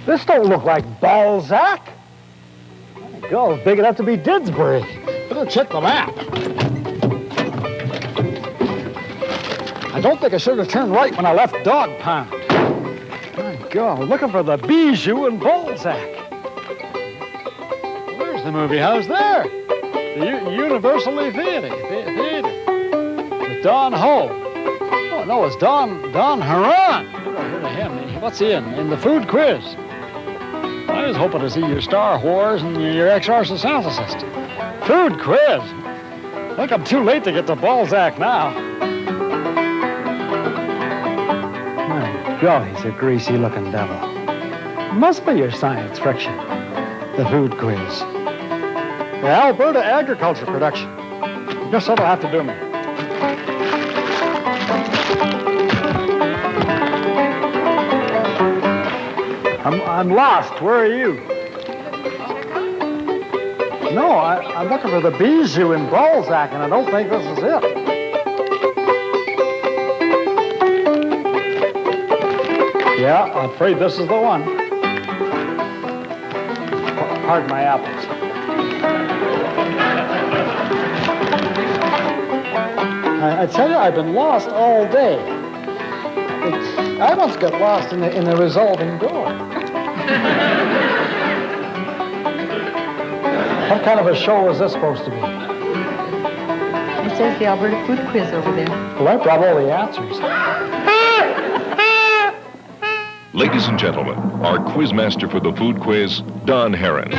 This don't look like Balzac. My God, it's big enough to be Didsbury. Better check the map. I don't think I should have turned right when I left Dog Pound. My God, looking for the Bijou in Balzac. Where's the movie house there? The Universal Theater. With Don Ho. Oh, no, it's Don Haran. Never heard of him. What's he in the food quiz? I was hoping to see your Star Wars and your Exorcist Assist. Food quiz. I think I'm too late to get to Balzac now. My God, he's a greasy-looking devil. Must be your science fiction. The food quiz. The Alberta agriculture production. Guess that'll have to do me. I'm lost. Where are you? No, I'm looking for the Bijou in Balzac, and I don't think this is it. Yeah, I'm afraid this is the one. Pardon my apples. I tell you, I've been lost all day. I once got lost in the resolving door. What kind of a show was this supposed to be? It says the Alberta Food Quiz over there. Well, I brought all the answers. Ladies and gentlemen, our quizmaster for the food quiz, Don Herron.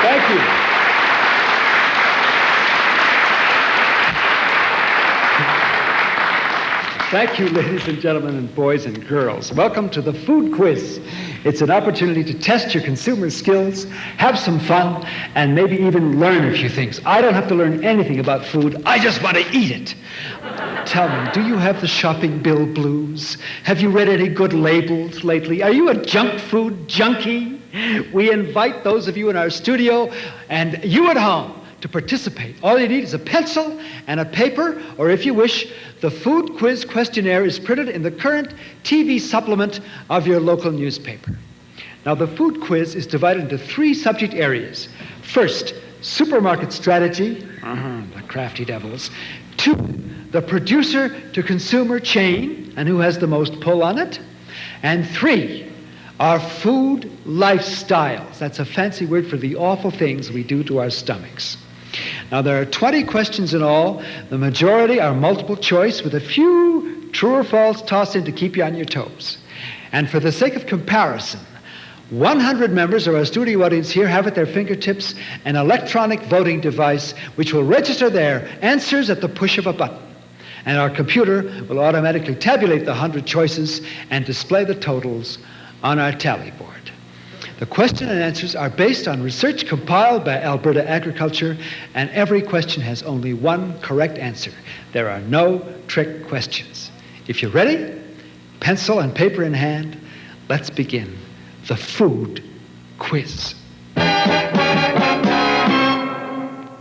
Thank you. Thank you, ladies and gentlemen, and boys and girls. Welcome to the Food Quiz. It's an opportunity to test your consumer skills, have some fun, and maybe even learn a few things. I don't have to learn anything about food. I just want to eat it. Tell me, do you have the shopping bill blues? Have you read any good labels lately? Are you a junk food junkie? We invite those of you in our studio and you at home to participate. All you need is a pencil and a paper, or if you wish, the Food Quiz questionnaire is printed in the current TV supplement of your local newspaper. Now, the Food Quiz is divided into 3 subject areas. First, supermarket strategy, the crafty devils. 2, the producer-to-consumer chain, and who has the most pull on it. And 3, our food lifestyles. That's a fancy word for the awful things we do to our stomachs. Now, there are 20 questions in all. The majority are multiple choice with a few true or false tossed in to keep you on your toes. And for the sake of comparison, 100 members of our studio audience here have at their fingertips an electronic voting device which will register their answers at the push of a button. And our computer will automatically tabulate the 100 choices and display the totals on our tally board. The question and answers are based on research compiled by Alberta Agriculture, and every question has only one correct answer. There are no trick questions. If you're ready, pencil and paper in hand, let's begin the Food Quiz.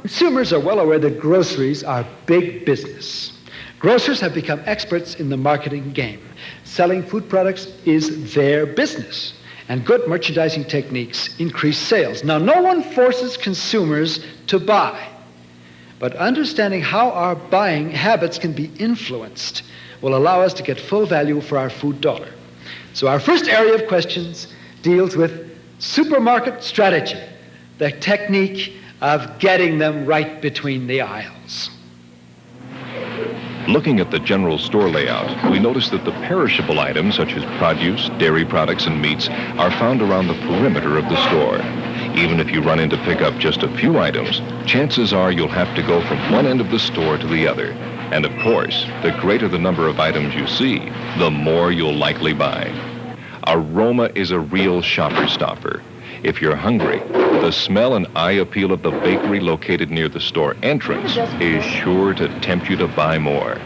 Consumers are well aware that groceries are big business. Grocers have become experts in the marketing game. Selling food products is their business, and good merchandising techniques increase sales. Now, no one forces consumers to buy, but understanding how our buying habits can be influenced will allow us to get full value for our food dollar. So our first area of questions deals with supermarket strategy, the technique of getting them right between the aisles. Looking at the general store layout, we notice that the perishable items such as produce, dairy products, and meats are found around the perimeter of the store. Even if you run in to pick up just a few items, chances are you'll have to go from one end of the store to the other. And of course, the greater the number of items you see, the more you'll likely buy. Aroma is a real shopper stopper. If you're hungry, the smell and eye appeal of the bakery located near the store entrance is sure to tempt you to buy more.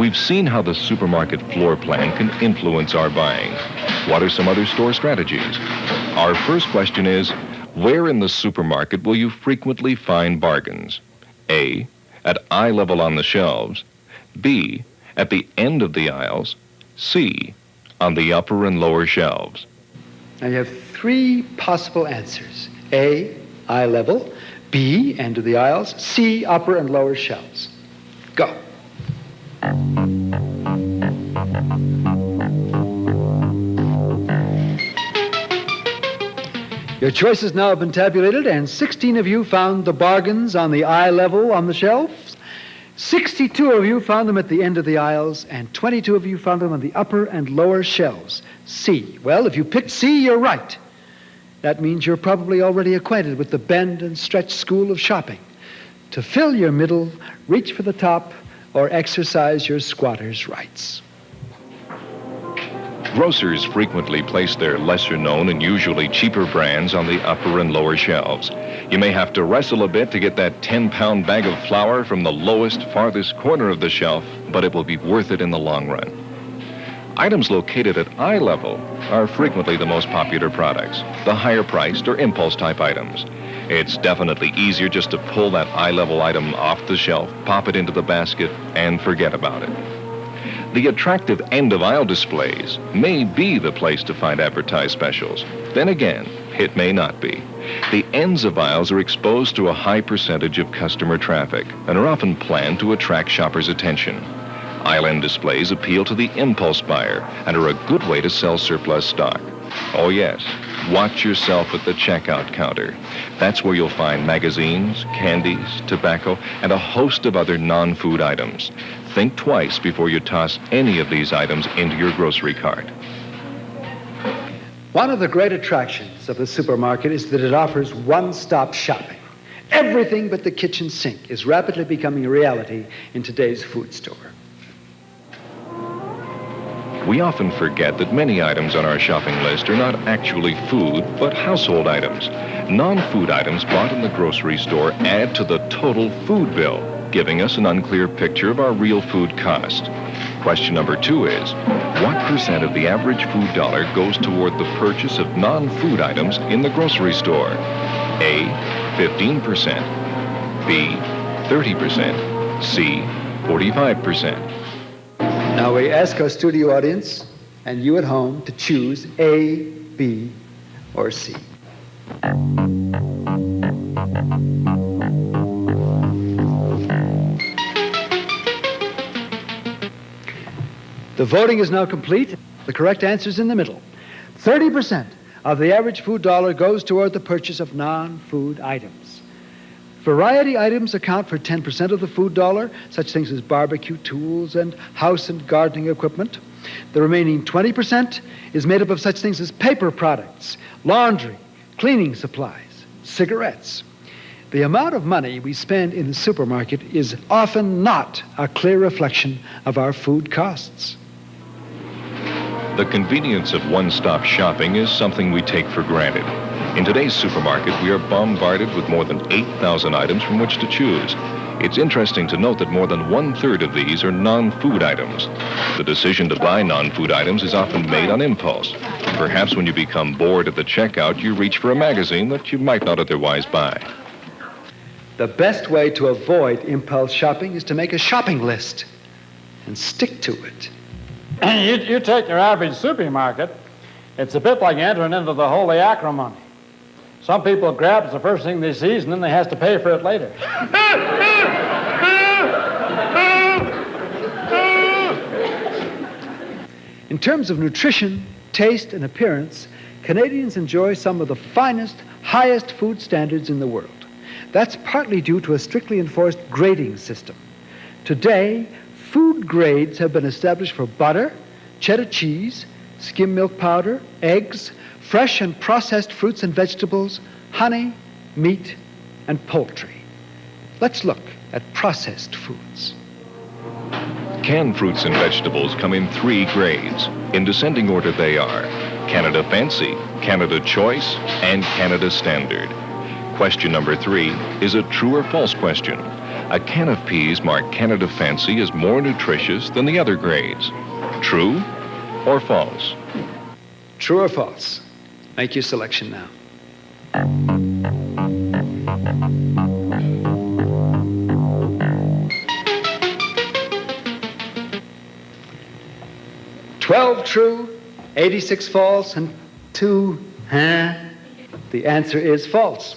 We've seen how the supermarket floor plan can influence our buying. What are some other store strategies? Our first question is, where in the supermarket will you frequently find bargains? A, at eye level on the shelves. B, at the end of the aisles. C, on the upper and lower shelves. Now you have three possible answers. A, eye level. B, end of the aisles. C, upper and lower shelves. Go. Your choices now have been tabulated, and 16 of you found the bargains on the eye level on the shelves. 62 of you found them at the end of the aisles, and 22 of you found them on the upper and lower shelves. C. Well, if you picked C, you're right. That means you're probably already acquainted with the bend and stretch school of shopping. To fill your middle, reach for the top, or exercise your squatter's rights. Grocers frequently place their lesser-known and usually cheaper brands on the upper and lower shelves. You may have to wrestle a bit to get that 10-pound bag of flour from the lowest, farthest corner of the shelf, but it will be worth it in the long run. Items located at eye level are frequently the most popular products, the higher-priced or impulse-type items. It's definitely easier just to pull that eye-level item off the shelf, pop it into the basket, and forget about it. The attractive end-of-aisle displays may be the place to find advertised specials. Then again, it may not be. The ends of aisles are exposed to a high percentage of customer traffic and are often planned to attract shoppers' attention. Aisle-end displays appeal to the impulse buyer and are a good way to sell surplus stock. Oh yes, watch yourself at the checkout counter. That's where you'll find magazines, candies, tobacco, and a host of other non-food items. Think twice before you toss any of these items into your grocery cart. One of the great attractions of the supermarket is that it offers one-stop shopping. Everything but the kitchen sink is rapidly becoming a reality in today's food store. We often forget that many items on our shopping list are not actually food, but household items. Non-food items bought in the grocery store add to the total food bill, giving us an unclear picture of our real food cost. Question number 2 is, what percent of the average food dollar goes toward the purchase of non-food items in the grocery store? A, 15%, B, 30%, C, 45%. Now we ask our studio audience and you at home to choose A, B, or C. The voting is now complete. The correct answer is in the middle. 30% of the average food dollar goes toward the purchase of non-food items. Variety items account for 10% of the food dollar, such things as barbecue tools and house and gardening equipment. The remaining 20% is made up of such things as paper products, laundry, cleaning supplies, cigarettes. The amount of money we spend in the supermarket is often not a clear reflection of our food costs. The convenience of one-stop shopping is something we take for granted. In today's supermarket, we are bombarded with more than 8,000 items from which to choose. It's interesting to note that more than 1/3 of these are non-food items. The decision to buy non-food items is often made on impulse. Perhaps when you become bored at the checkout, you reach for a magazine that you might not otherwise buy. The best way to avoid impulse shopping is to make a shopping list and stick to it. You take your average supermarket, it's a bit like entering into the holy acrimony. Some people grab it the first thing they see, and then they have to pay for it later. In terms of nutrition, taste, and appearance, Canadians enjoy some of the finest, highest food standards in the world. That's partly due to a strictly enforced grading system. Today, food grades have been established for butter, cheddar cheese, skim milk powder, eggs, fresh and processed fruits and vegetables, honey, meat, and poultry. Let's look at processed foods. Canned fruits and vegetables come in 3 grades. In descending order they are Canada Fancy, Canada Choice, and Canada Standard. Question number 3 is a true or false question. A can of peas marked Canada Fancy is more nutritious than the other grades. True or false? True or false? Make your selection now. "12 true, 86 false, and 2 The answer is false.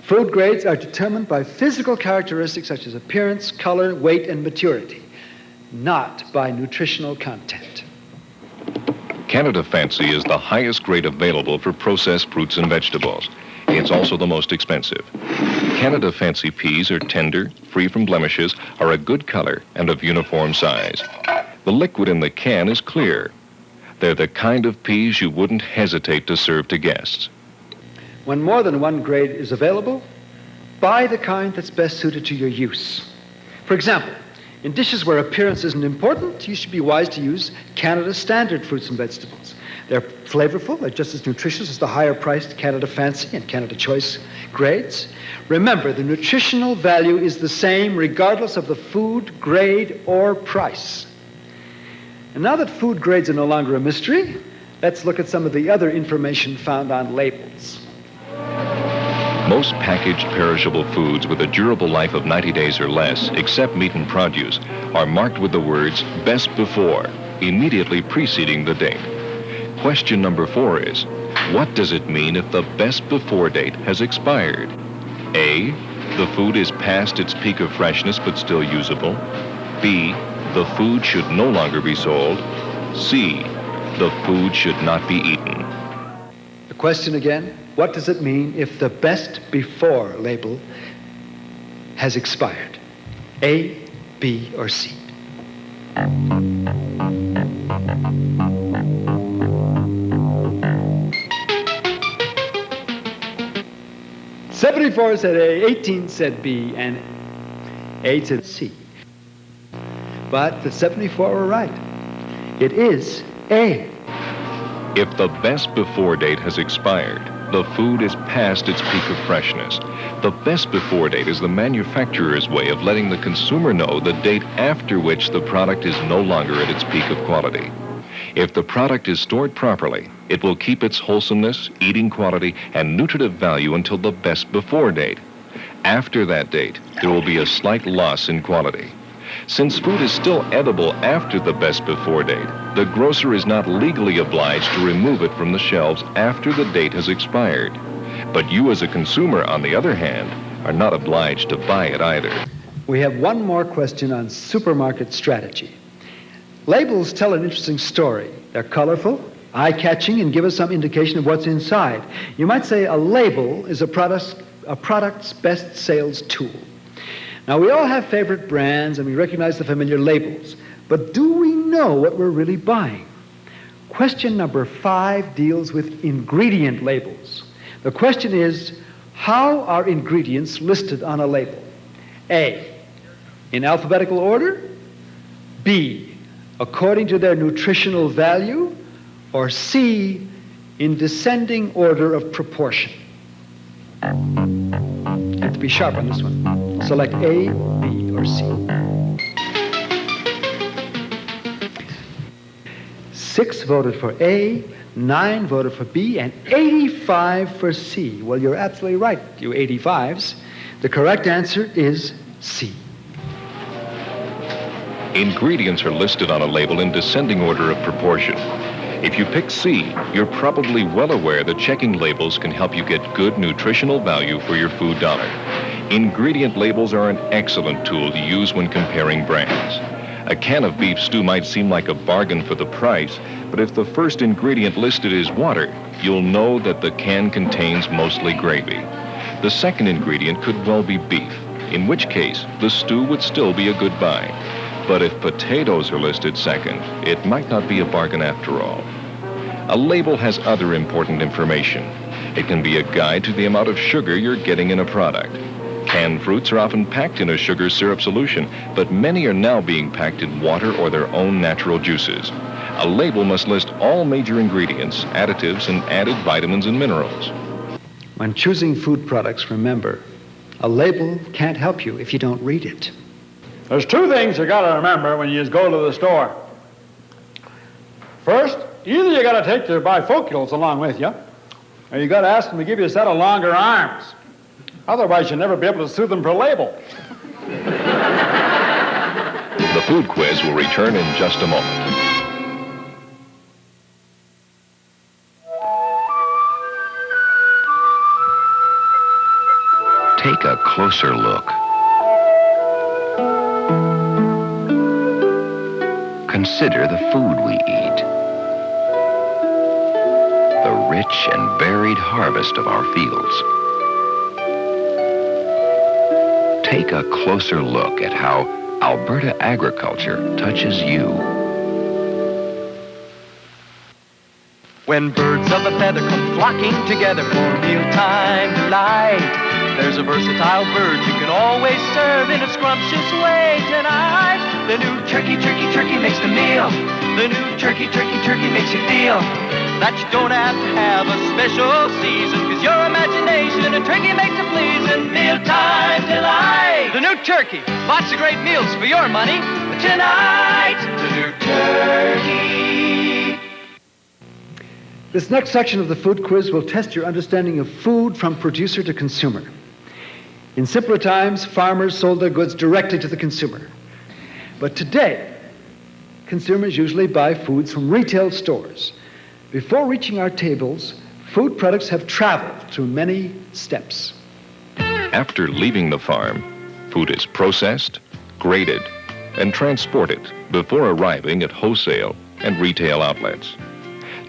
Food grades are determined by physical characteristics such as appearance, color, weight, and maturity, not by nutritional content. Canada Fancy is the highest grade available for processed fruits and vegetables. It's also the most expensive. Canada Fancy peas are tender, free from blemishes, are a good color, and of uniform size. The liquid in the can is clear. They're the kind of peas you wouldn't hesitate to serve to guests. When more than one grade is available, buy the kind that's best suited to your use. For example, in dishes where appearance isn't important, you should be wise to use Canada Standard fruits and vegetables. They're flavorful, they're just as nutritious as the higher-priced Canada Fancy and Canada Choice grades. Remember, the nutritional value is the same regardless of the food, grade, or price. And now that food grades are no longer a mystery, let's look at some of the other information found on labels. Most packaged perishable foods with a durable life of 90 days or less, except meat and produce, are marked with the words "best before," immediately preceding the date. Question number 4 is, what does it mean if the best before date has expired? A, the food is past its peak of freshness but still usable. B, the food should no longer be sold. C, the food should not be eaten. The question again, what does it mean if the best before label has expired? A, B, or C? "74 said A, 18 said B, and 8 said C. But the 74 were right. It is A. If the best before date has expired, the food is past its peak of freshness. The best before date is the manufacturer's way of letting the consumer know the date after which the product is no longer at its peak of quality. If the product is stored properly, it will keep its wholesomeness, eating quality, and nutritive value until the best before date. After that date, there will be a slight loss in quality. Since food is still edible after the best before date, the grocer is not legally obliged to remove it from the shelves after the date has expired. But you as a consumer, on the other hand, are not obliged to buy it either. We have one more question on supermarket strategy. Labels tell an interesting story. They're colorful, eye-catching, and give us some indication of what's inside. You might say a label is a product's best sales tool. Now, we all have favorite brands, and we recognize the familiar labels. But do we know what we're really buying? Question number 5 deals with ingredient labels. The question is, how are ingredients listed on a label? A, in alphabetical order. B, according to their nutritional value. Or C, in descending order of proportion. You have to be sharp on this one. Select A, B, or C. 6 voted for A, 9 voted for B, and 85 for C. Well, you're absolutely right, you 85s. The correct answer is C. Ingredients are listed on a label in descending order of proportion. If you pick C, you're probably well aware that checking labels can help you get good nutritional value for your food dollar. Ingredient labels are an excellent tool to use when comparing brands. A can of beef stew might seem like a bargain for the price, but if the first ingredient listed is water, you'll know that the can contains mostly gravy. The second ingredient could well be beef, in which case the stew would still be a good buy. But if potatoes are listed second, it might not be a bargain after all. A label has other important information. It can be a guide to the amount of sugar you're getting in a product. Canned fruits are often packed in a sugar syrup solution, but many are now being packed in water or their own natural juices. A label must list all major ingredients, additives, and added vitamins and minerals. When choosing food products, remember, A label can't help you if you don't read it. There's two things you got to remember when you go to the store. First, either you got to take your bifocals along with you, or you got to ask them to give you a set of longer arms. Otherwise, you'll never be able to sue them for label. The food quiz will return in just a moment. Take a closer look. Consider the food we eat. The rich and varied harvest of our fields. Take a closer look at how Alberta agriculture touches you. When birds of a feather come flocking together for mealtime delight, there's a versatile bird you can always serve in a scrumptious way tonight. The new turkey makes the meal. The new turkey makes you feel that you don't have to have a special season, 'cause your imagination a turkey makes it please in mealtime delight. The new turkey, lots of great meals for your money. But tonight, the new turkey. This next section of the food quiz will test your understanding of food from producer to consumer. In simpler times, farmers sold their goods directly to the consumer. But today, consumers usually buy foods from retail stores. Before reaching our tables, food products have traveled through many steps. After leaving the farm, food is processed, graded, and transported before arriving at wholesale and retail outlets.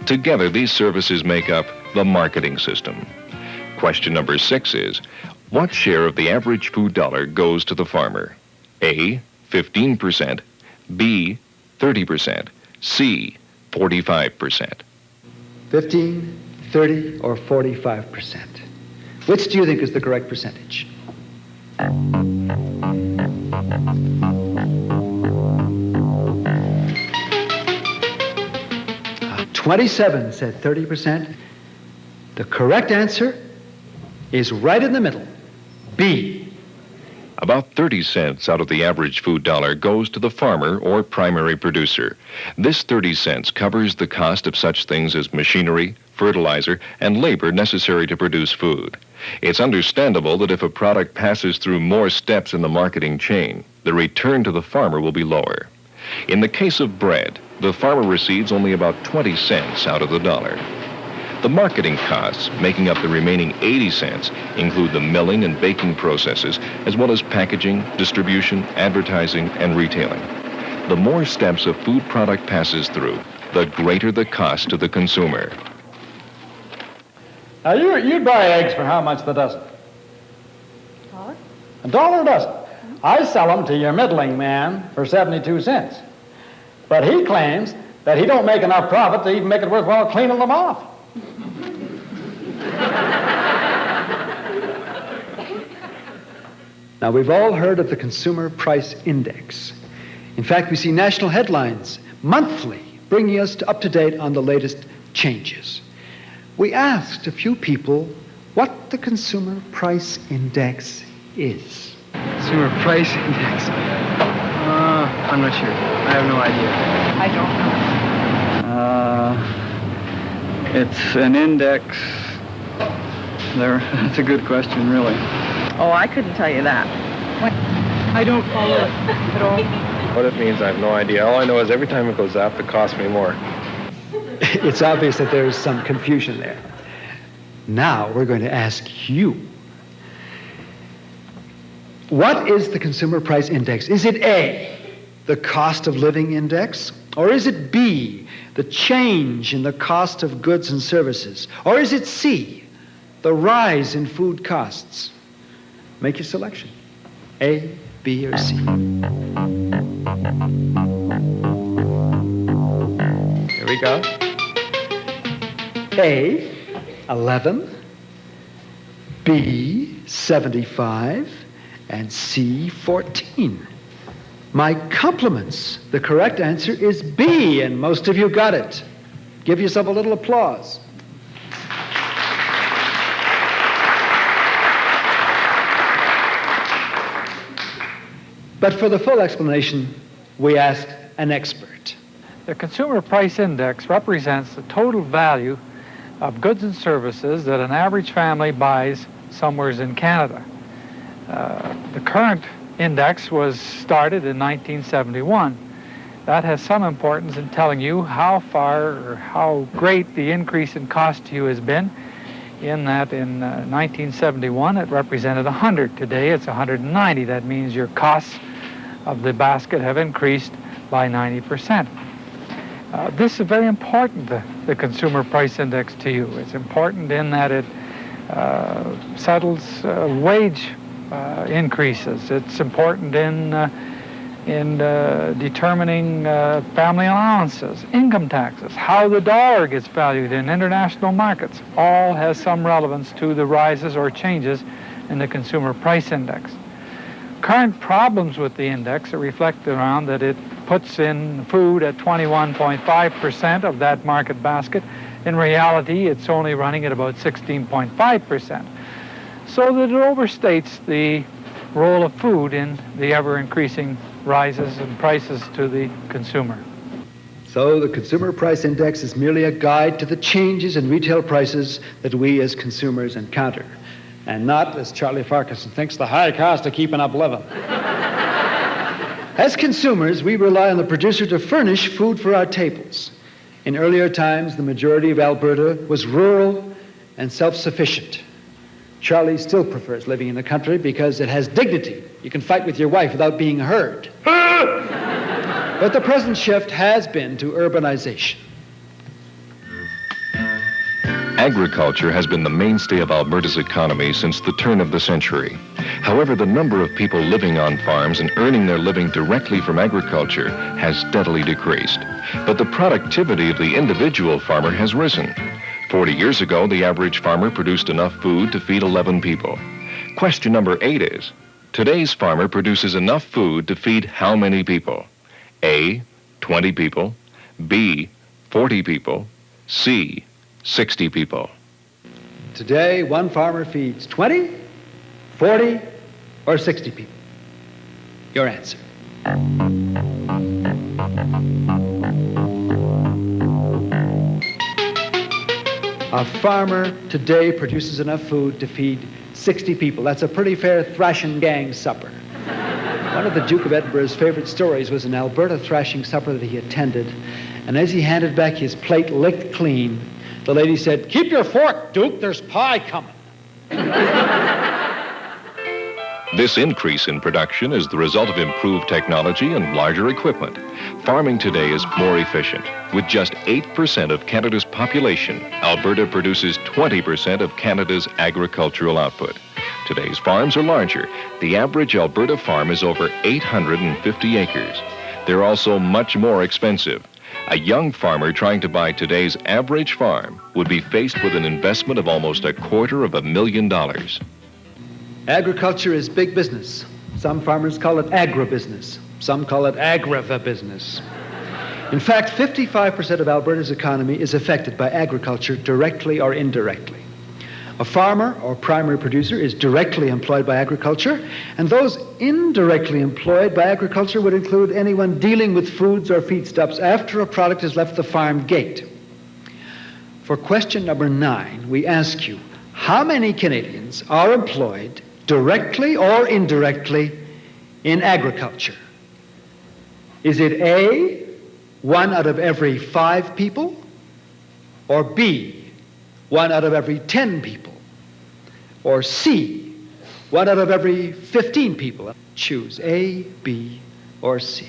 Together, these services make up the marketing system. Question number 6 is, what share of the average food dollar goes to the farmer? A, 15%, B, 30%, C, 45%. 15, 30, or 45%. Which do you think is the correct percentage? 27 said 30%. The correct answer is right in the middle, B. About 30 cents out of the average food dollar goes to the farmer or primary producer. This 30 cents covers the cost of such things as machinery, fertilizer, and labor necessary to produce food. It's understandable that if a product passes through more steps in the marketing chain, the return to the farmer will be lower. In the case of bread, the farmer receives only about 20 cents out of the dollar. The marketing costs, making up the remaining 80 cents, include the milling and baking processes, as well as packaging, distribution, advertising, and retailing. The more steps a food product passes through, the greater the cost to the consumer. Now, you'd buy eggs for how much the dozen? $1 a dozen. I sell them to your middling man for 72 cents. But he claims that he don't make enough profit to even make it worthwhile cleaning them off. Now, we've all heard of the Consumer Price Index. In fact, we see national headlines monthly bringing us up to date on the latest changes. We asked a few people what the Consumer Price Index is. Consumer Price Index. I'm not sure. I have no idea. I don't know. It's an index. That's a good question, really. Oh, I couldn't tell you that. I don't follow it at all. What it means, I have no idea. All I know is every time it goes up, it costs me more. It's obvious that there's some confusion there. Now we're going to ask you. What is the Consumer Price Index? Is it A, the cost of living index? Or is it B, the change in the cost of goods and services? Or is it C, the rise in food costs? Make your selection. A, B, or C. Here we go. A, 11, B, 75, and C, 14. My compliments. The correct answer is B, and most of you got it. Give yourself a little applause. But for the full explanation, we asked an expert. The Consumer Price Index represents the total value of goods and services that an average family buys somewhere in Canada. The current index was started in 1971. That has some importance in telling you how far or how great the increase in cost to you has been, in that in 1971 it represented 100. Today it's 190. That means your costs of the basket have increased by 90%. This is very important, the Consumer Price Index to you. It's important in that it settles wage increases. It's important in determining family allowances, income taxes, how the dollar gets valued in international markets. All has some relevance to the rises or changes in the Consumer Price Index. Current problems with the index are reflected around that it puts in food at 21.5% of that market basket. In reality, it's only running at about 16.5%. So that it overstates the role of food in the ever-increasing rises in prices to the consumer. So the Consumer Price Index is merely a guide to the changes in retail prices that we as consumers encounter, and not, as Charlie Farquharson thinks, the high cost of keeping up living. As consumers, we rely on the producer to furnish food for our tables. In earlier times, the majority of Alberta was rural and self-sufficient. Charlie still prefers living in the country because it has dignity. You can fight with your wife without being heard. But the present shift has been to urbanization. Agriculture has been the mainstay of Alberta's economy since the turn of the century. However, the number of people living on farms and earning their living directly from agriculture has steadily decreased. But the productivity of the individual farmer has risen. 40 years ago, the average farmer produced enough food to feed 11 people. Question number 8 is, today's farmer produces enough food to feed how many people? A, 20 people, B, 40 people, C, 60 people. Today, one farmer feeds 20, 40, or 60 people. Your answer. A farmer today produces enough food to feed 60 people. That's a pretty fair thrashing gang supper. One of the Duke of Edinburgh's favorite stories was an Alberta thrashing supper that he attended, and as he handed back his plate licked clean, the lady said, "Keep your fork, Duke, there's pie coming." This increase in production is the result of improved technology and larger equipment. Farming today is more efficient. With just 8% of Canada's population, Alberta produces 20% of Canada's agricultural output. Today's farms are larger. The average Alberta farm is over 850 acres. They're also much more expensive. A young farmer trying to buy today's average farm would be faced with an investment of almost $250,000. Agriculture is big business. Some farmers call it agribusiness. Some call it agrivabusiness. In fact, 55% of Alberta's economy is affected by agriculture directly or indirectly. A farmer or primary producer is directly employed by agriculture, and those indirectly employed by agriculture would include anyone dealing with foods or feedstuffs after a product has left the farm gate. For question number 9, we ask you, how many Canadians are employed directly or indirectly in agriculture? Is it A, 1 out of every 5 people, or B, 1 out of every 10 people, or C, 1 out of every 15 people? Choose A, B, or C.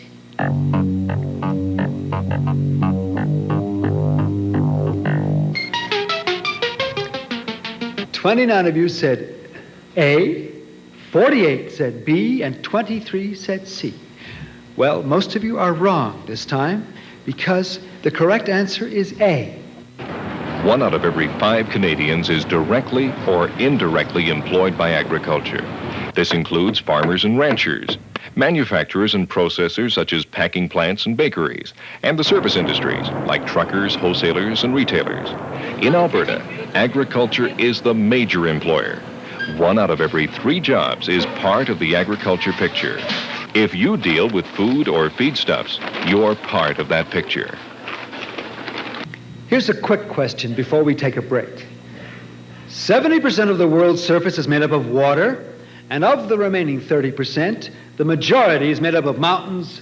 29 of you said A, 48 said B, and 23 said C. Well, most of you are wrong this time because the correct answer is A. 1 out of every 5 Canadians is directly or indirectly employed by agriculture. This includes farmers and ranchers, manufacturers and processors such as packing plants and bakeries, and the service industries like truckers, wholesalers, and retailers. In Alberta, agriculture is the major employer. 1 out of every 3 jobs is part of the agriculture picture. If you deal with food or feedstuffs, you're part of that picture. Here's a quick question before we take a break. 70% of the world's surface is made up of water, and of the remaining 30%, the majority is made up of mountains,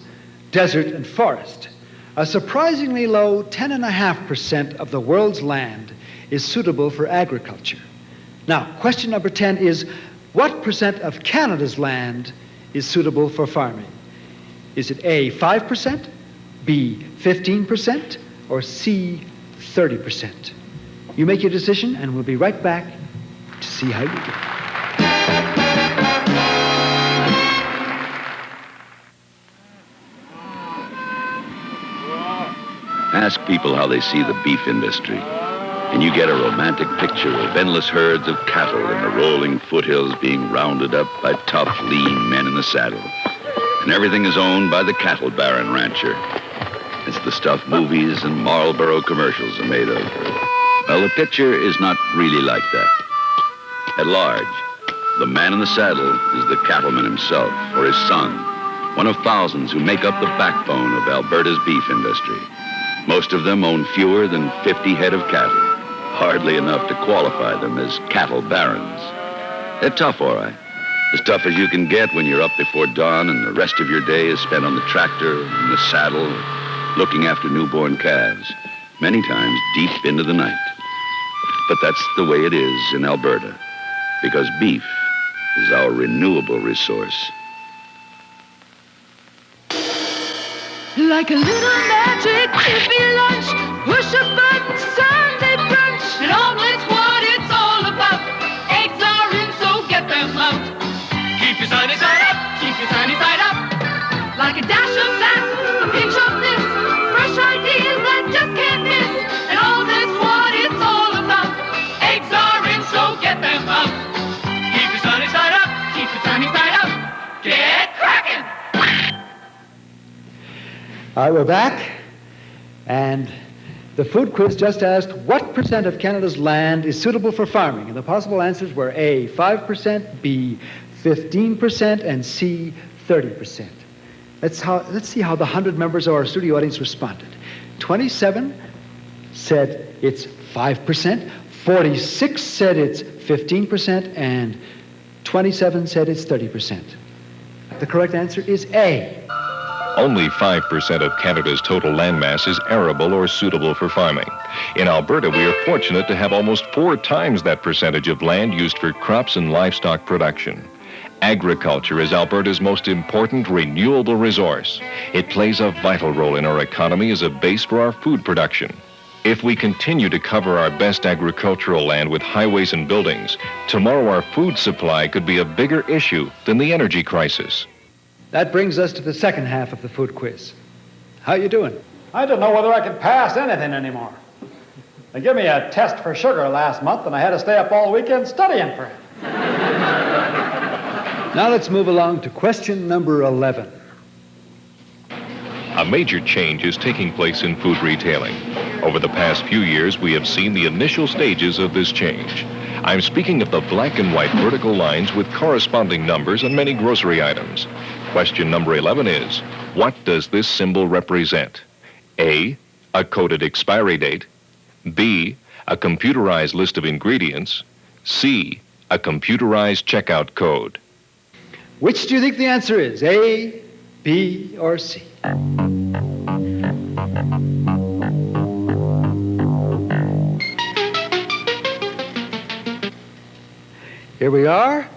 desert, and forest. A surprisingly low 10.5% of the world's land is suitable for agriculture. Now, question number 10 is, what percent of Canada's land is suitable for farming? Is it A, 5%, B, 15%, or C, 30%? You make your decision, and we'll be right back to see how you do. Ask people how they see the beef industry, and you get a romantic picture of endless herds of cattle in the rolling foothills being rounded up by tough, lean men in the saddle. And everything is owned by the cattle baron rancher. It's the stuff movies and Marlboro commercials are made of. Well, the picture is not really like that. At large, the man in the saddle is the cattleman himself, or his son, one of thousands who make up the backbone of Alberta's beef industry. Most of them own fewer than 50 head of cattle, hardly enough to qualify them as cattle barons. They're tough, all right. As tough as you can get when you're up before dawn and the rest of your day is spent on the tractor, in the saddle, looking after newborn calves, many times deep into the night. But that's the way it is in Alberta, because beef is our renewable resource. Like a little magic, Tiffy lunch, push a button, Sunday brunch, and omelets what it's all about. Eggs are in, so get them out. Keep your sunny side up, keep your sunny side up. Like a dash of that, a pinch of this, fresh ideas that just can't miss. And all that's what it's all about. Eggs are in, so get them out. Keep your sunny side up, keep your sunny side up. Get cracking! All right, we're back, and the food quiz just asked what percent of Canada's land is suitable for farming, and the possible answers were A, 5%, B, 15%, and C, 30%. Let's see how the 100 members of our studio audience responded. 27 said it's 5%, 46 said it's 15%, and 27 said it's 30%. The correct answer is A. Only 5% of Canada's total landmass is arable or suitable for farming. In Alberta, we are fortunate to have almost 4 times that percentage of land used for crops and livestock production. Agriculture is Alberta's most important renewable resource. It plays a vital role in our economy as a base for our food production. If we continue to cover our best agricultural land with highways and buildings, tomorrow our food supply could be a bigger issue than the energy crisis. That brings us to the second half of the food quiz. How you doing? I didn't know whether I could pass anything anymore. They gave me a test for sugar last month, and I had to stay up all weekend studying for it. Now let's move along to question number 11. A major change is taking place in food retailing. Over the past few years, we have seen the initial stages of this change. I'm speaking of the black and white vertical lines with corresponding numbers on many grocery items. Question number 11 is, what does this symbol represent? A, a coded expiry date. B, a computerized list of ingredients. C, a computerized checkout code. Which do you think the answer is? A, B, or C? Here we are,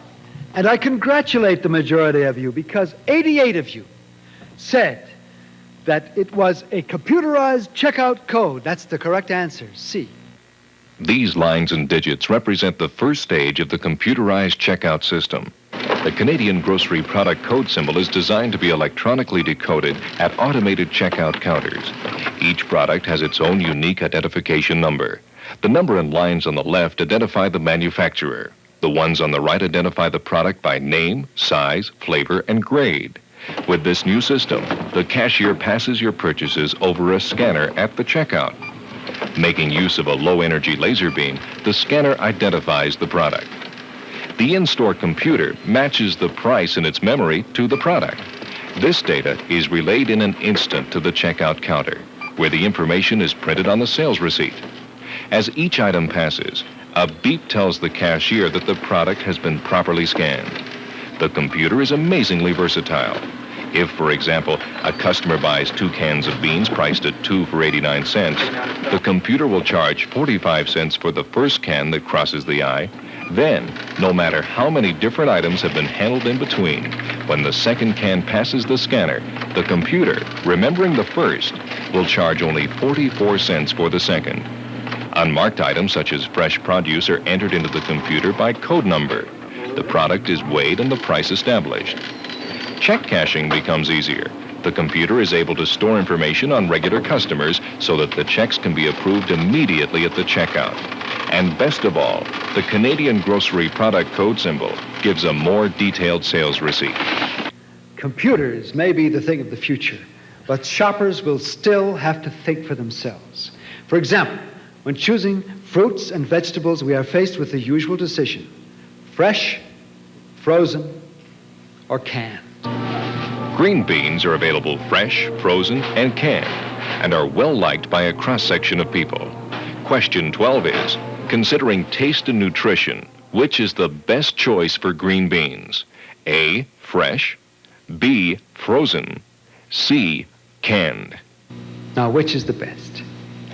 and I congratulate the majority of you because 88 of you said that it was a computerized checkout code. That's the correct answer, C. These lines and digits represent the first stage of the computerized checkout system. The Canadian grocery product code symbol is designed to be electronically decoded at automated checkout counters. Each product has its own unique identification number. The number and lines on the left identify the manufacturer. The ones on the right identify the product by name, size, flavor, and grade. With this new system, the cashier passes your purchases over a scanner at the checkout. Making use of a low-energy laser beam, the scanner identifies the product. The in-store computer matches the price in its memory to the product. This data is relayed in an instant to the checkout counter, where the information is printed on the sales receipt. As each item passes, a beep tells the cashier that the product has been properly scanned. The computer is amazingly versatile. If, for example, a customer buys 2 cans of beans priced at 2 for 89 cents, the computer will charge 45 cents for the first can that crosses the eye. Then, no matter how many different items have been handled in between, when the second can passes the scanner, the computer, remembering the first, will charge only 44 cents for the second. Unmarked items such as fresh produce are entered into the computer by code number. The product is weighed and the price established. Check cashing becomes easier. The computer is able to store information on regular customers so that the checks can be approved immediately at the checkout. And best of all, the Canadian grocery product code symbol gives a more detailed sales receipt. Computers may be the thing of the future, but shoppers will still have to think for themselves. For example, when choosing fruits and vegetables, we are faced with the usual decision: fresh, frozen, or canned. Green beans are available fresh, frozen, and canned, and are well liked by a cross-section of people. Question 12 is, considering taste and nutrition, which is the best choice for green beans? A, fresh, B, frozen, C, canned. Now, which is the best?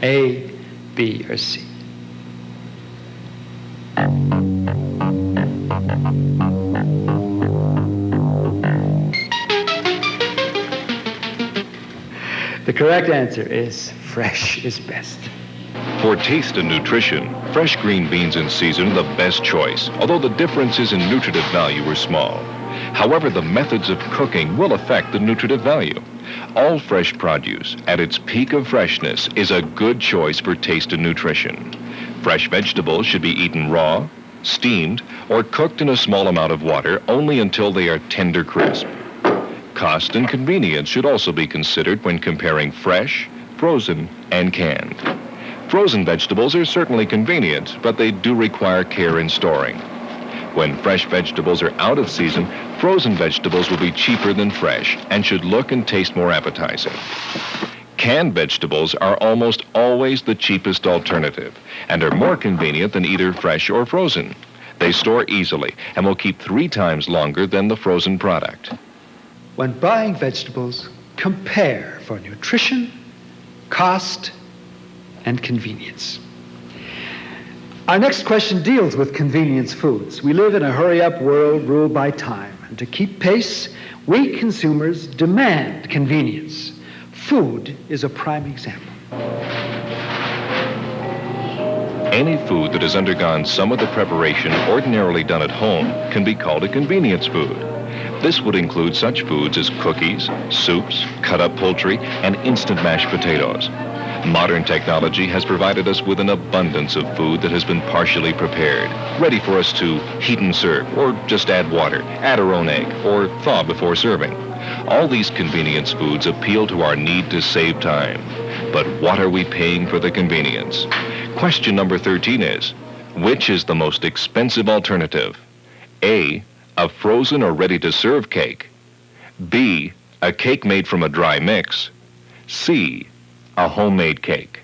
A, B, or C? The correct answer is fresh is best. For taste and nutrition, fresh green beans in season are the best choice, although the differences in nutritive value are small. However, the methods of cooking will affect the nutritive value. All fresh produce, at its peak of freshness, is a good choice for taste and nutrition. Fresh vegetables should be eaten raw, steamed, or cooked in a small amount of water only until they are tender crisp. Cost and convenience should also be considered when comparing fresh, frozen, and canned. Frozen vegetables are certainly convenient, but they do require care in storing. When fresh vegetables are out of season, frozen vegetables will be cheaper than fresh and should look and taste more appetizing. Canned vegetables are almost always the cheapest alternative and are more convenient than either fresh or frozen. They store easily and will keep 3 times longer than the frozen product. When buying vegetables, compare for nutrition, cost, and convenience. Our next question deals with convenience foods. We live in a hurry-up world ruled by time, and to keep pace, we consumers demand convenience. Food is a prime example. Any food that has undergone some of the preparation ordinarily done at home can be called a convenience food. This would include such foods as cookies, soups, cut-up poultry, and instant mashed potatoes. Modern technology has provided us with an abundance of food that has been partially prepared, ready for us to heat and serve, or just add water, add our own egg, or thaw before serving. All these convenience foods appeal to our need to save time. But what are we paying for the convenience? Question number 13 is, which is the most expensive alternative? A, a frozen or ready-to-serve cake. B, a cake made from a dry mix. C, a homemade cake.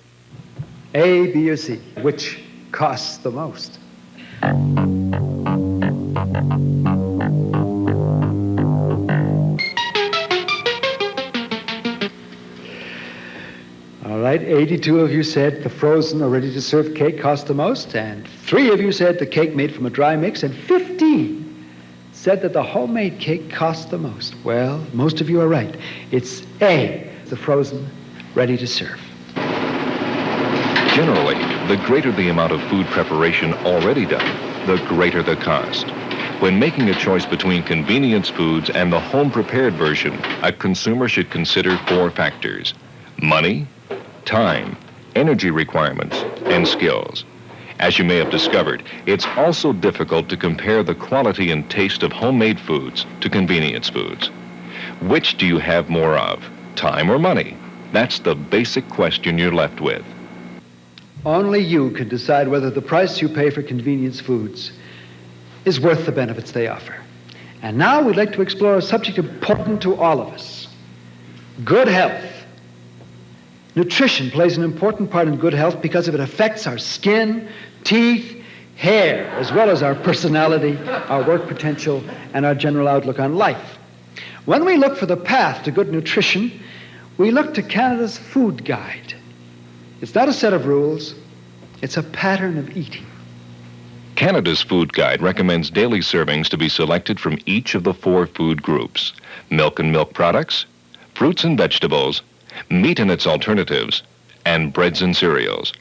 A, B, or C? Which costs the most? All right, 82 of you said the frozen or ready-to-serve cake cost the most, and 3 of you said the cake made from a dry mix, and 15 said that the homemade cake cost the most. Well, most of you are right. It's A, the frozen, ready-to-serve. Generally, the greater the amount of food preparation already done, the greater the cost. When making a choice between convenience foods and the home-prepared version, a consumer should consider 4 factors: money, time, energy requirements, and skills. As you may have discovered, it's also difficult to compare the quality and taste of homemade foods to convenience foods. Which do you have more of, time or money? That's the basic question you're left with. Only you can decide whether the price you pay for convenience foods is worth the benefits they offer. And now we'd like to explore a subject important to all of us: good health. Nutrition plays an important part in good health because it affects our skin, teeth, hair, as well as our personality, our work potential, and our general outlook on life. When we look for the path to good nutrition, we look to Canada's Food Guide. It's not a set of rules, it's a pattern of eating. Canada's Food Guide recommends daily servings to be selected from each of the 4 food groups: milk and milk products, fruits and vegetables, meat and its alternatives, and breads and cereals.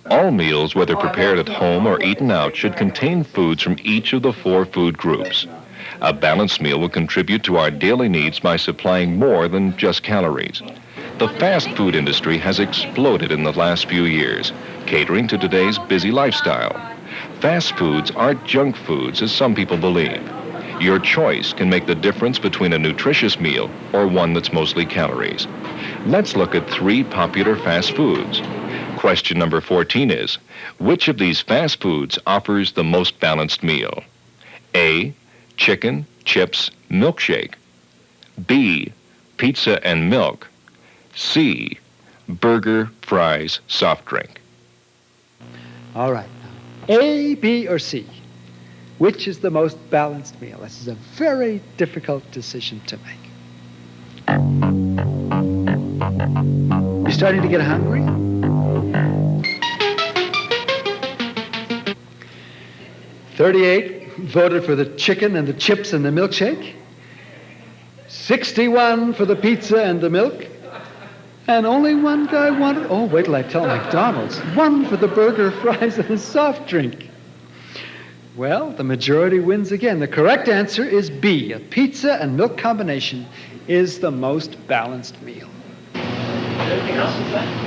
All meals, whether prepared at home or eaten out, should contain foods from each of the 4 food groups. A balanced meal will contribute to our daily needs by supplying more than just calories. The fast food industry has exploded in the last few years, catering to today's busy lifestyle. Fast foods aren't junk foods, as some people believe. Your choice can make the difference between a nutritious meal or one that's mostly calories. Let's look at 3 popular fast foods. Question number 14 is, which of these fast foods offers the most balanced meal? A, chicken, chips, milkshake. B, pizza and milk. C, burger, fries, soft drink. All right. A, B, or C? Which is the most balanced meal? This is a very difficult decision to make. You starting to get hungry? $38 voted for the chicken and the chips and the milkshake. 61 for the pizza and the milk. And only one guy wanted, oh, wait till I tell McDonald's, 1 for the burger, fries, and a soft drink. Well, the majority wins again. The correct answer is B. A pizza and milk combination is the most balanced meal.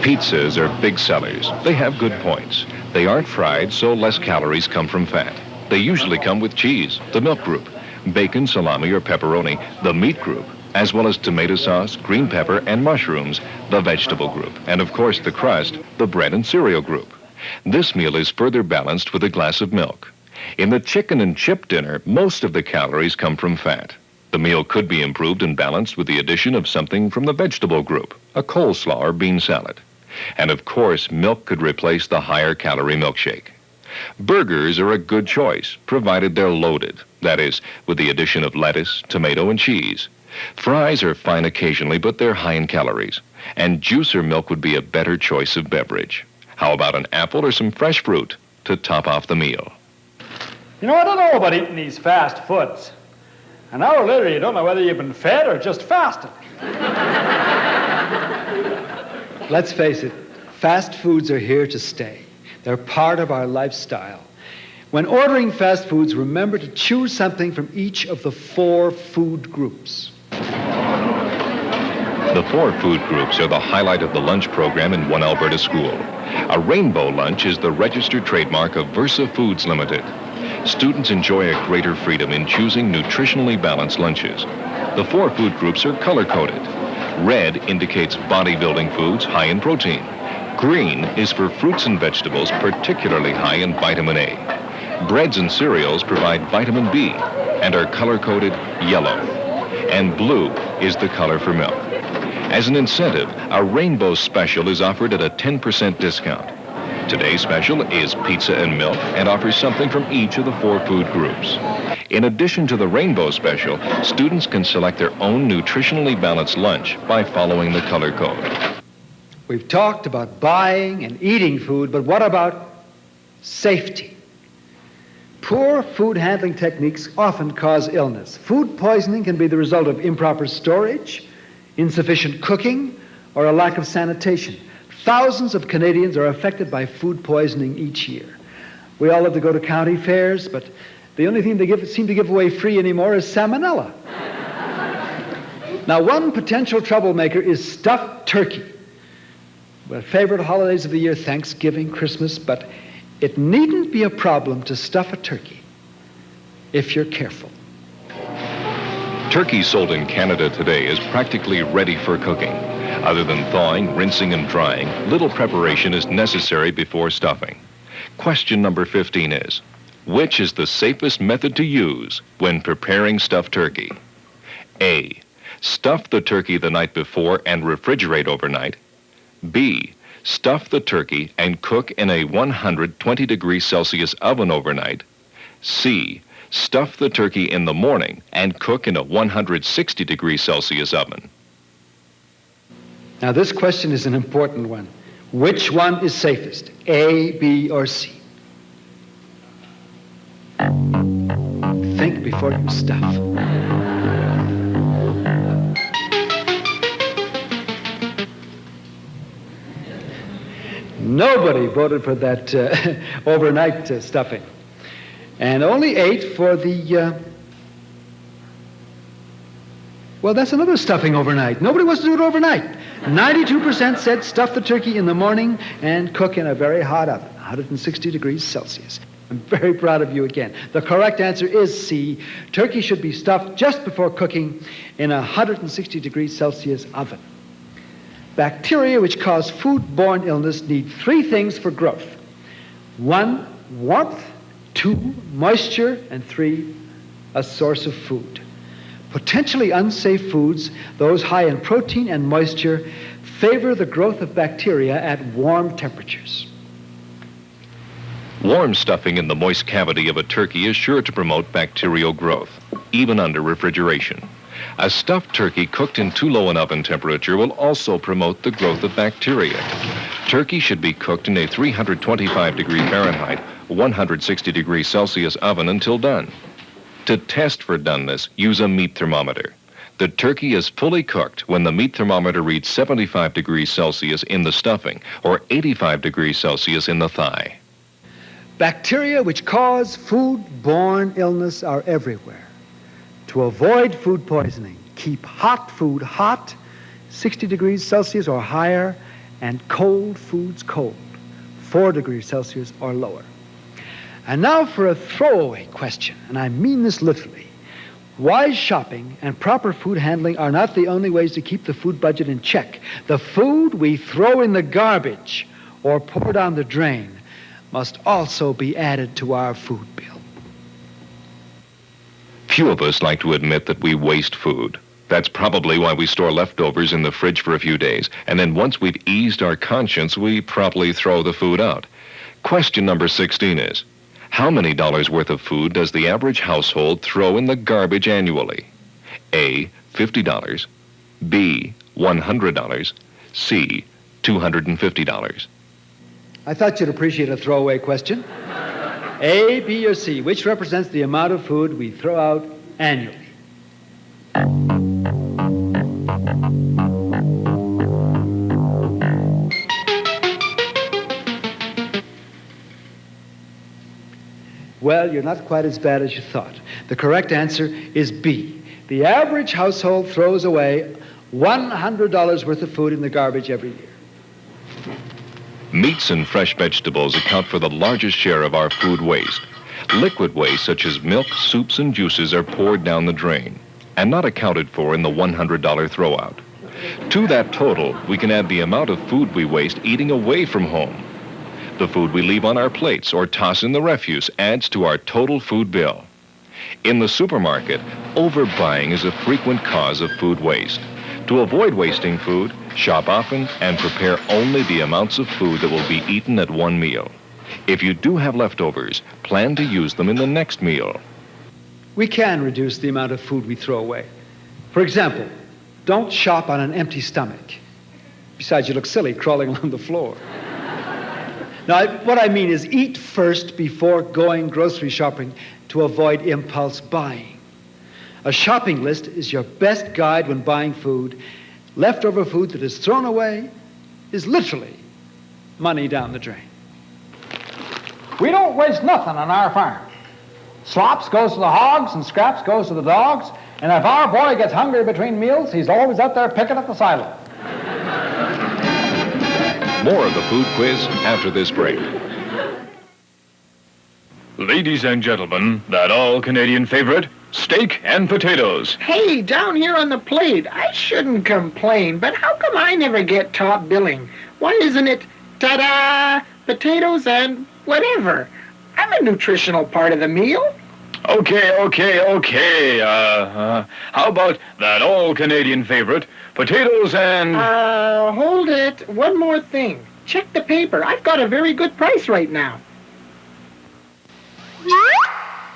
Pizzas are big sellers. They have good points. They aren't fried, so less calories come from fat. They usually come with cheese, the milk group, bacon, salami, or pepperoni, the meat group, as well as tomato sauce, green pepper, and mushrooms, the vegetable group, and of course the crust, the bread and cereal group. This meal is further balanced with a glass of milk. In the chicken and chip dinner, most of the calories come from fat. The meal could be improved and balanced with the addition of something from the vegetable group, a coleslaw or bean salad. And of course, milk could replace the higher calorie milkshake. Burgers are a good choice, provided they're loaded, that is, with the addition of lettuce, tomato, and cheese. Fries are fine occasionally, but they're high in calories. And juice or milk would be a better choice of beverage. How about an apple or some fresh fruit to top off the meal? You know, I don't know about eating these fast foods. An hour later, you don't know whether you've been fed or just fasted. Let's face it, fast foods are here to stay. They're part of our lifestyle. When ordering fast foods, remember to choose something from each of the 4 food groups. The 4 food groups are the highlight of the lunch program in one Alberta school. A rainbow lunch is the registered trademark of Versa Foods Limited. Students enjoy a greater freedom in choosing nutritionally balanced lunches. The 4 food groups are color-coded. Red indicates bodybuilding foods high in protein. Green is for fruits and vegetables particularly high in vitamin A. Breads and cereals provide vitamin B and are color-coded yellow. And blue is the color for milk. As an incentive, a rainbow special is offered at a 10% discount. Today's special is pizza and milk and offers something from each of the 4 food groups. In addition to the rainbow special, students can select their own nutritionally balanced lunch by following the color code. We've talked about buying and eating food, but what about safety? Poor food handling techniques often cause illness. Food poisoning can be the result of improper storage, insufficient cooking, or a lack of sanitation. Thousands of Canadians are affected by food poisoning each year. We all love to go to county fairs, but the only thing they seem to give away free anymore is salmonella. Now, one potential troublemaker is stuffed turkey. Well, favorite holidays of the year, Thanksgiving, Christmas, but it needn't be a problem to stuff a turkey if you're careful. Turkey sold in Canada today is practically ready for cooking. Other than thawing, rinsing, and drying, little preparation is necessary before stuffing. Question number 15 is, Which is the safest method to use when preparing stuffed turkey? A. Stuff the turkey the night before and refrigerate overnight. B. Stuff the turkey and cook in a 120 degrees Celsius oven overnight. C. Stuff the turkey in the morning and cook in a 160 degrees Celsius oven. Now, this question is an important one. Which one is safest, A, B, or C? Think before you stuff. Nobody voted for that overnight stuffing. And only 8 for the, well, that's another stuffing overnight. Nobody wants to do it overnight. 92% said stuff the turkey in the morning and cook in a very hot oven, 160 degrees Celsius. I'm very proud of you again. The correct answer is C. Turkey should be stuffed just before cooking in a 160 degrees Celsius oven. Bacteria which cause food-borne illness need 3 things for growth. 1, warmth. 2, moisture. And 3, a source of food. Potentially unsafe foods, those high in protein and moisture, favor the growth of bacteria at warm temperatures. Warm stuffing in the moist cavity of a turkey is sure to promote bacterial growth, even under refrigeration. A stuffed turkey cooked in too low an oven temperature will also promote the growth of bacteria. Turkey should be cooked in a 325 degree Fahrenheit, 160 degrees Celsius oven until done. To test for doneness, use a meat thermometer. The turkey is fully cooked when the meat thermometer reads 75 degrees Celsius in the stuffing or 85 degrees Celsius in the thigh. Bacteria which cause food-borne illness are everywhere. To avoid food poisoning, keep hot food hot, 60 degrees Celsius or higher, and cold foods cold, 4 degrees Celsius or lower. And now for a throwaway question, and I mean this literally. Wise shopping and proper food handling are not the only ways to keep the food budget in check. The food we throw in the garbage or pour down the drain must also be added to our food bill. Few of us like to admit that we waste food. That's probably why we store leftovers in the fridge for a few days, and then once we've eased our conscience, we promptly throw the food out. Question number 16 is, how many dollars worth of food does the average household throw in the garbage annually? A, $50, B, $100, C, $250. I thought you'd appreciate a throwaway question. A, B, or C, which represents the amount of food we throw out annually? Well, you're not quite as bad as you thought. The correct answer is B. The average household throws away $100 worth of food in the garbage every year. Meats and fresh vegetables account for the largest share of our food waste. Liquid waste such as milk, soups, and juices are poured down the drain and not accounted for in the $100 throwout. To that total, we can add the amount of food we waste eating away from home. The food we leave on our plates or toss in the refuse adds to our total food bill. In the supermarket, overbuying is a frequent cause of food waste. To avoid wasting food, shop often and prepare only the amounts of food that will be eaten at one meal. If you do have leftovers, plan to use them in the next meal. We can reduce the amount of food we throw away. For example, don't shop on an empty stomach. Besides, you look silly crawling along the floor. Now, what I mean is eat first before going grocery shopping to avoid impulse buying. A shopping list is your best guide when buying food. Leftover food that is thrown away is literally money down the drain. We don't waste nothing on our farm. Slops goes to the hogs and scraps goes to the dogs, and if our boy gets hungry between meals, he's always out there picking at the silo. More of the food quiz after this break. Ladies and gentlemen, that all-Canadian favorite, steak and potatoes. Hey, down here on the plate, I shouldn't complain, but how come I never get top billing? Why isn't it, ta-da, potatoes and whatever? I'm a nutritional part of the meal. Okay. How about that all-Canadian favorite, potatoes and... Hold it. One more thing. Check the paper. I've got a very good price right now.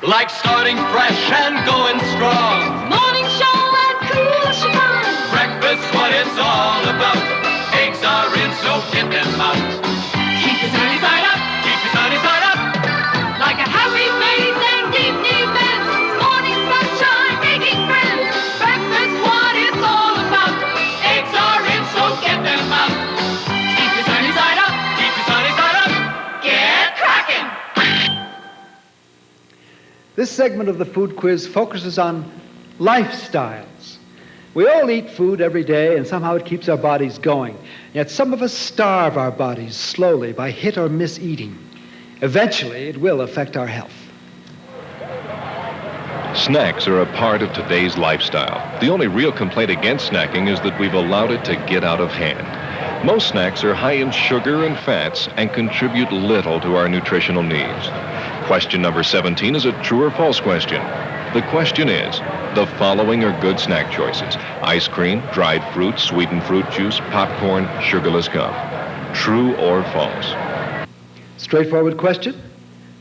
Like starting fresh and going strong. Morning show and cool chiffon. Breakfast, what it's all about. Eggs are in, so get them out. Keep your sunny side up. Keep your sunny side up. Like a happy face and deep events. Morning sunshine making friends. Breakfast, what it's all about. Eggs are in, so get them out. Keep your sunny side up. Keep your sunny side up. Get cracking. This segment of the food quiz focuses on lifestyles. We all eat food every day, and somehow it keeps our bodies going. Yet some of us starve our bodies slowly by hit or miss eating. Eventually, it will affect our health. Snacks are a part of today's lifestyle. The only real complaint against snacking is that we've allowed it to get out of hand. Most snacks are high in sugar and fats and contribute little to our nutritional needs. Question number 17 is a true or false question. The question is, the following are good snack choices: ice cream, dried fruit, sweetened fruit juice, popcorn, sugarless gum. True or false? Straightforward question.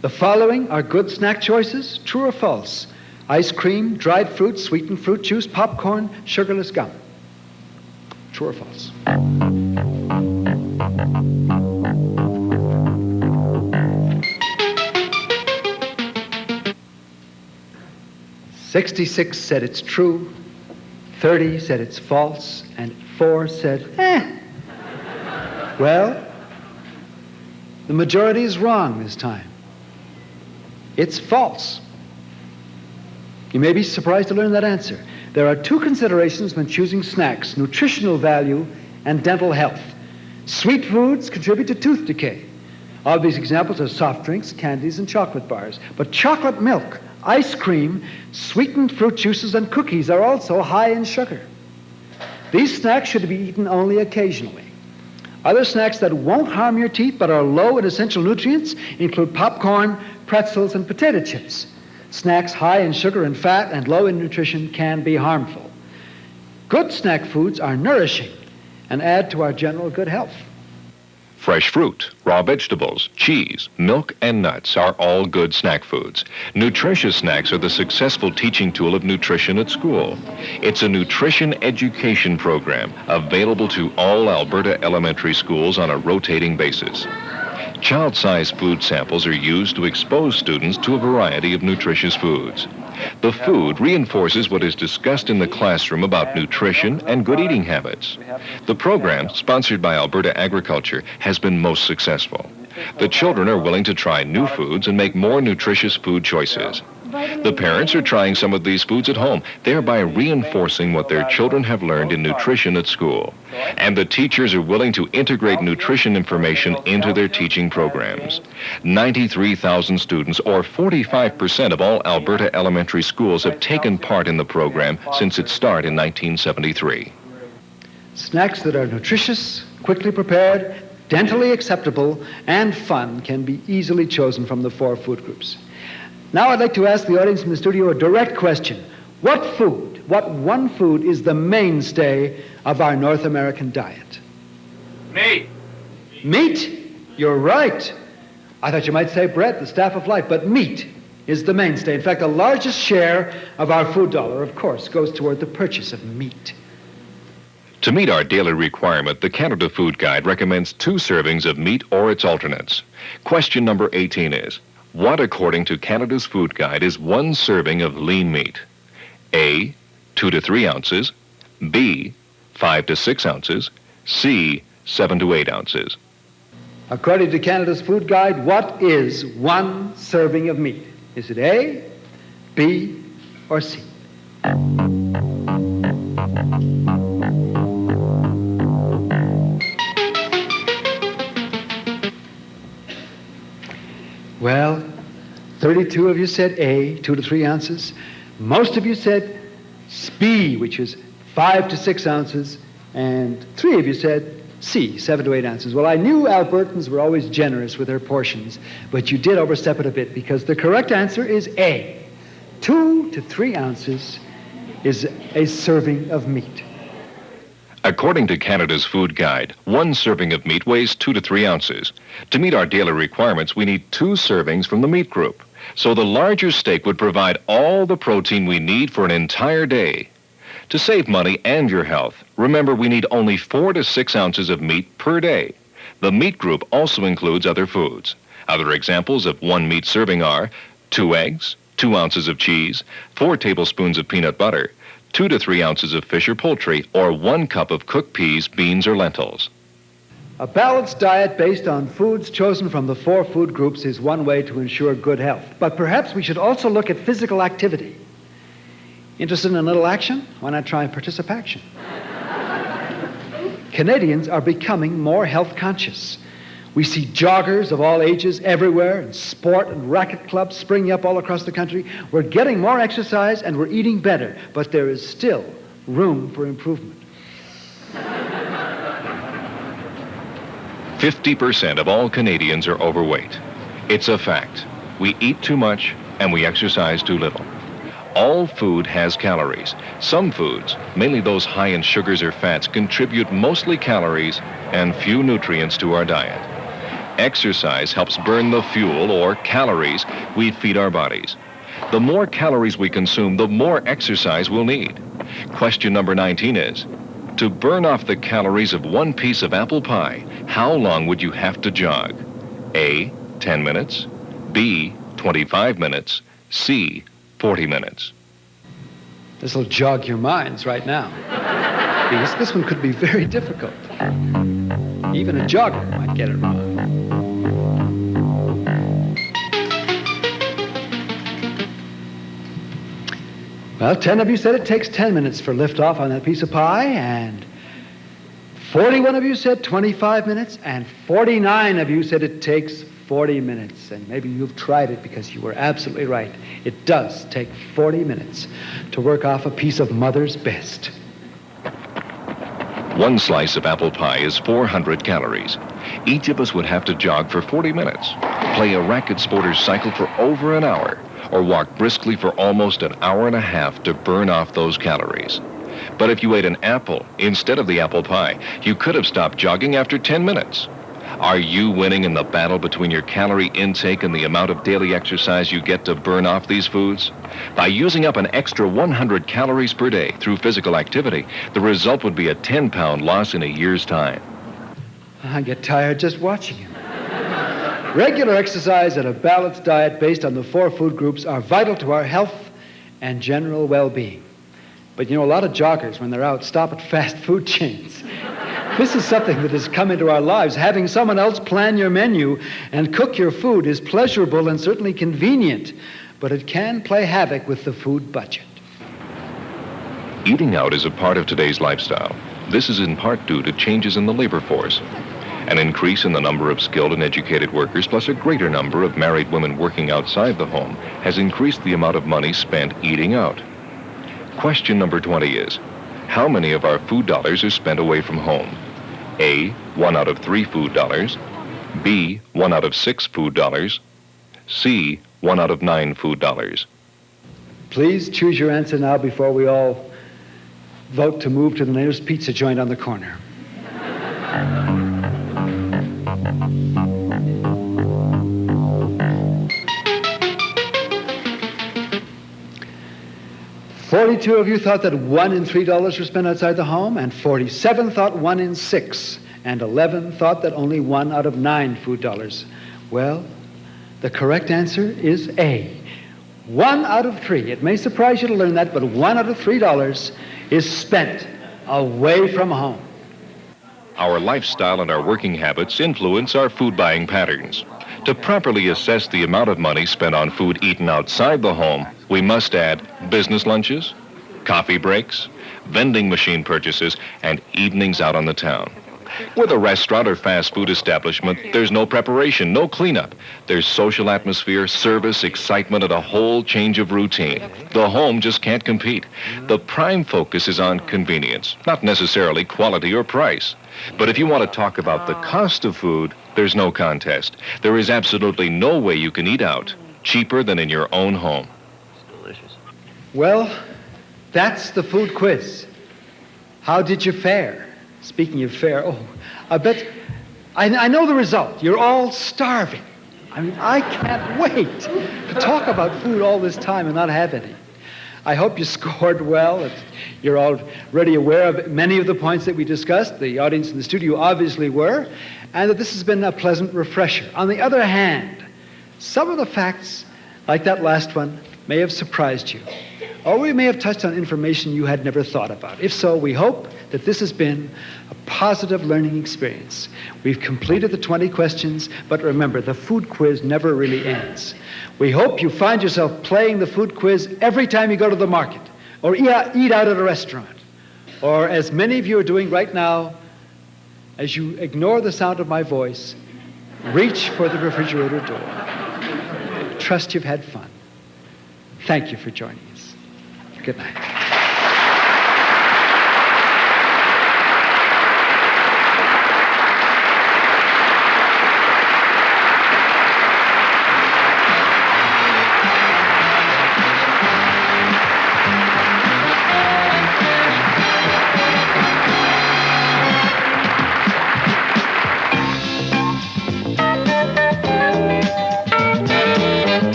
The following are good snack choices, true or false? Ice cream, dried fruit, sweetened fruit juice, popcorn, sugarless gum. True or false? "66 said it's true, 30 said it's false, and 4 said, Well, the majority is wrong this time. It's false. You may be surprised to learn that answer. There are two considerations when choosing snacks: nutritional value and dental health. Sweet foods contribute to tooth decay. Obvious examples are soft drinks, candies, and chocolate bars. But chocolate milk, ice cream, sweetened fruit juices, and cookies are also high in sugar. These snacks should be eaten only occasionally. Other snacks that won't harm your teeth but are low in essential nutrients include popcorn, pretzels, and potato chips. Snacks high in sugar and fat and low in nutrition can be harmful. Good snack foods are nourishing and add to our general good health. Fresh fruit, raw vegetables, cheese, milk, and nuts are all good snack foods. Nutritious snacks are the successful teaching tool of nutrition at school. It's a nutrition education program available to all Alberta elementary schools on a rotating basis. Child-sized food samples are used to expose students to a variety of nutritious foods. The food reinforces what is discussed in the classroom about nutrition and good eating habits. The program, sponsored by Alberta Agriculture, has been most successful. The children are willing to try new foods and make more nutritious food choices. The parents are trying some of these foods at home, thereby reinforcing what their children have learned in nutrition at school. And the teachers are willing to integrate nutrition information into their teaching programs. 93,000 students, or 45% of all Alberta elementary schools, have taken part in the program since its start in 1973. Snacks that are nutritious, quickly prepared, dentally acceptable, and fun can be easily chosen from the 4 food groups. Now I'd like to ask the audience in the studio a direct question. What one food is the mainstay of our North American diet? Meat. Meat? You're right. I thought you might say bread, the staff of life, but meat is the mainstay. In fact, the largest share of our food dollar, of course, goes toward the purchase of meat. To meet our daily requirement, the Canada Food Guide recommends 2 servings of meat or its alternates. Question number 18 is, what, according to Canada's Food Guide, is 1 serving of lean meat? A, 2 to 3 ounces, B, 5 to 6 ounces, C, 7 to 8 ounces. According to Canada's Food Guide, what is 1 serving of meat? Is it A, B, or C? Well, 32 of you said A, 2 to 3 ounces. Most of you said B, which is 5 to 6 ounces. And 3 of you said C, 7 to 8 ounces. Well, I knew Albertans were always generous with their portions, but you did overstep it a bit because the correct answer is A. 2 to 3 ounces is a serving of meat. According to Canada's Food Guide, 1 serving of meat weighs 2 to 3 ounces. To meet our daily requirements, we need 2 servings from the meat group. So the larger steak would provide all the protein we need for an entire day. To save money and your health, remember we need only 4 to 6 ounces of meat per day. The meat group also includes other foods. Other examples of 1 meat serving are 2 eggs, 2 ounces of cheese, 4 tablespoons of peanut butter, 2 to 3 ounces of fish or poultry, or 1 cup of cooked peas, beans, or lentils. A balanced diet based on foods chosen from the 4 food groups is one way to ensure good health. But perhaps we should also look at physical activity. Interested in a little action? Why not try participation? Canadians are becoming more health conscious. We see joggers of all ages everywhere, and sport and racket clubs springing up all across the country. We're getting more exercise and we're eating better, but there is still room for improvement. 50% of all Canadians are overweight. It's a fact. We eat too much and we exercise too little. All food has calories. Some foods, mainly those high in sugars or fats, contribute mostly calories and few nutrients to our diet. Exercise helps burn the fuel or calories we feed our bodies. The more calories we consume, the more exercise we'll need. Question number 19 is, to burn off the calories of 1 piece of apple pie, how long would you have to jog? A, 10 minutes, B, 25 minutes, C, 40 minutes. This will jog your minds right now. Because this one could be very difficult. Even a jogger might get it wrong. Well, 10 of you said it takes 10 minutes for liftoff on that piece of pie, and 41 of you said 25 minutes, and 49 of you said it takes 40 minutes. And maybe you've tried it because you were absolutely right. It does take 40 minutes to work off a piece of mother's best. 1 slice of apple pie is 400 calories. Each of us would have to jog for 40 minutes, play a racket sporter's cycle for over an hour, or walk briskly for almost an hour and a half to burn off those calories. But if you ate an apple instead of the apple pie, you could have stopped jogging after 10 minutes. Are you winning in the battle between your calorie intake and the amount of daily exercise you get to burn off these foods? By using up an extra 100 calories per day through physical activity, the result would be a 10-pound loss in a year's time. I get tired just watching him. Regular exercise and a balanced diet based on the 4 food groups are vital to our health and general well-being. But you know, a lot of joggers, when they're out, stop at fast food chains. This is something that has come into our lives. Having someone else plan your menu and cook your food is pleasurable and certainly convenient, but it can play havoc with the food budget. Eating out is a part of today's lifestyle. This is in part due to changes in the labor force. An increase in the number of skilled and educated workers, plus a greater number of married women working outside the home, has increased the amount of money spent eating out. Question number 20 is, how many of our food dollars are spent away from home? A, 1 out of 3 food dollars. B, 1 out of 6 food dollars. C, 1 out of 9 food dollars. Please choose your answer now before we all vote to move to the nearest pizza joint on the corner. $42 of you thought that 1 in $3 were spent outside the home, and 47 thought 1 in 6, and 11 thought that only 1 out of 9 food dollars. Well, the correct answer is A. 1 out of 3. It may surprise you to learn that, but 1 out of $3 is spent away from home. Our lifestyle and our working habits influence our food buying patterns. To properly assess the amount of money spent on food eaten outside the home, we must add business lunches, coffee breaks, vending machine purchases, and evenings out on the town. With a restaurant or fast food establishment, there's no preparation, no cleanup. There's social atmosphere, service, excitement, and a whole change of routine. The home just can't compete. The prime focus is on convenience, not necessarily quality or price. But if you want to talk about the cost of food, there's no contest. There is absolutely no way you can eat out cheaper than in your own home. Well, that's the food quiz. How did you fare? Speaking of fare, I bet, I know the result. You're all starving. I mean, I can't wait to talk about food all this time and not have any. I hope you scored well, that you're already aware of many of the points that we discussed. The audience in the studio obviously were, and that this has been a pleasant refresher. On the other hand, some of the facts, like that last one, may have surprised you. Or we may have touched on information you had never thought about. If so, we hope that this has been a positive learning experience. We've completed the 20 questions, but remember, the food quiz never really ends. We hope you find yourself playing the food quiz every time you go to the market, or eat out at a restaurant, or as many of you are doing right now, as you ignore the sound of my voice, reach for the refrigerator door. Trust you've had fun. Thank you for joining us. Good night.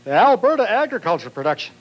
The Alberta Agriculture Production.